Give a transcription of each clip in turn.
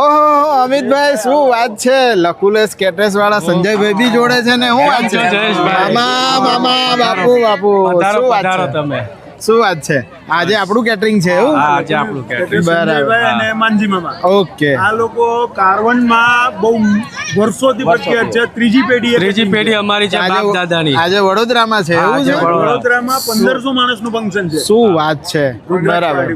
ઓહો અમિતભાઈ શું વાત છે, લકુલેશ કેટરર્સ વાળા સંજયભાઈ બી જોડે છે ને શું વાત છે? મામા મામા બાપુ બાપુ શું વાત છે? શું વાત છે? આજે આપણું કેટરિંગ છે એવું? આજે આપણું કેટરિંગ બરાબર. અને માનજી મામા ઓકે. આ લોકો કારવનમાં બહુ વર્ષોથી પ્રખ્યાત છે. ત્રીજી પેઢી અમારી છે બાપ દાદાની. આજે વડોદરામાં છે એવું છે? વડોદરામાં 1500 માણસનું ફંક્શન છે. શું વાત છે, બરાબર.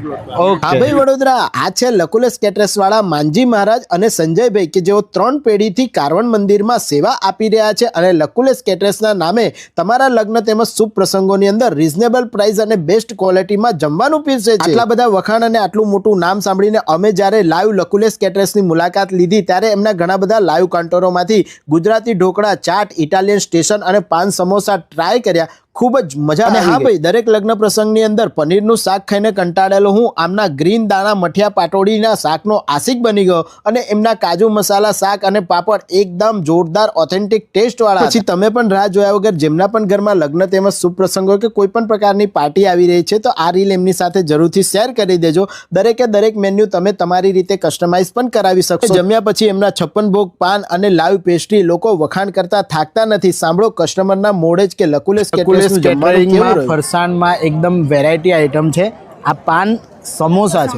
ઓકે. હા ભાઈ વડોદરા આ છે લકુલેશ કેટરર્સ વાળા માનજી મહારાજ અને સંજયભાઈ કે જેઓ 3 પેઢીથી કારવન મંદિરમાં સેવા આપી રહ્યા છે અને લકુલેશ કેટરર્સના નામે તમારા લગ્ન તેમજ શુભ પ્રસંગોની અંદર રીઝનેબલ પ્રાઇસ અને બેસ્ટ ક્વોલિટીમાં જમવાનું પીરસે છે. આટલા બધા વખાણ અને આટલું મોટું નામ સાંભળીને અમે જ્યારે લાઈવ લકુલેશ કેટરર્સની મુલાકાત લીધી ત્યારે એમના ઘણા બધા લાઈવ કાઉન્ટરોમાંથી ગુજરાતી ઢોકળા, ચાટ, ઇટાલિયન સ્ટેશન અને પાન સમોસા ટ્રાય કર્યા. ખૂબ જ મજા આવી. હા ભાઈ દરેક લગ્ન પ્રસંગની અંદર પનીરનું શાક ખાઈને કંટાળેલો હું આમના ગ્રીન દાણા મઠિયા પાટોડીના શાકનો આશિક બની ગયો અને એમના કાજુ મસાલા શાક અને પાપડ એકદમ જોરદાર ઓથેન્ટિક ટેસ્ટ વાળા. પછી તમે પણ રાહ જોયા વગર જેમના પણ ઘરમાં લગ્ન તેમજ શુભ પ્રસંગો કે કોઈ પણ પ્રકારની પાર્ટી આવી રહી છે તો આ રીલ એમની સાથે જરૂરથી શેર કરી દેજો. દરેકે દરેક મેન્યુ તમે તમારી રીતે કસ્ટમાઇઝ પણ કરાવી શકશો. જમ્યા પછી એમના 56 ભોગ પાન અને લાઈવ પેસ્ટ્રી લોકો વખાણ કરતા થાકતા નથી. સાંભળો કસ્ટમરના મોઢે જ કે લકુલેશ કેટરર્સ કેટરિંગમાં ફરસાણમાં એકદમ વેરાયટી આઈટમ છે. આ પાન સમોસા છે,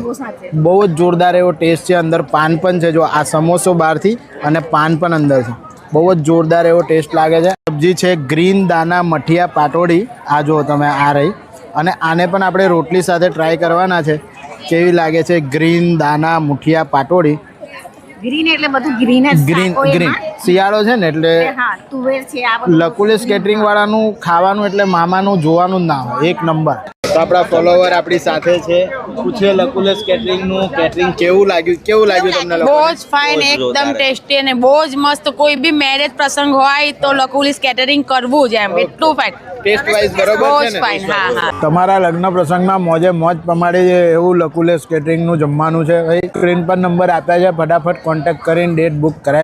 બહુ જ જોરદાર એવો ટેસ્ટ છે. અંદર પાન પણ છે, જો આ સમોસો બહારથી અને પાન પણ અંદર છે. બહુ જ જોરદાર એવો ટેસ્ટ લાગે છે. સબ્જી છે ગ્રીન દાના મઠિયા પાટોડી, આ જો તમે આ રહી અને આને પણ આપણે રોટલી સાથે ટ્રાય કરવાના છે. કેવી લાગે છે ગ્રીન દાના મુઠિયા પાટોડી? ગ્રીન એટલે બધું ગ્રીન જ ગ્રીન ગ્રીન શિયાળો છે ને એટલે હા તુવેર છે આ બધું. લકુલેશ કેટરિંગ વાળાનું ખાવાનું એટલે મામાનું જોવાનું જ ના હોય, એક નંબર. તો આપણા ફોલોવર આપણી સાથે છે. પૂછે લકુલેશ કેટરિંગ નું કેટરિંગ કેવું લાગ્યું તમને? બહુ જ ફાઇન, એકદમ ટેસ્ટી અને બહુ જ મસ્ત. કોઈ બી મેરેજ પ્રસંગ હોય તો લકુલેશ કેટરિંગ કરવું જ એમ, એટલું ફાઇન. ટેસ્ટ વાઇઝ બરોબર બહુ છે જ ને? ફાઇન. હા હા. તમારા લગ્ન પ્રસંગમાં મોજે મોજ પ્રમાણે એવું લકુલેશ કેટરિંગ નું જમવાનું છે. સ્ક્રીન પર નંબર આપ્યા છે, ફટાફટ કોન્ટેક્ટ કરીને ડેટ બુક કરાય.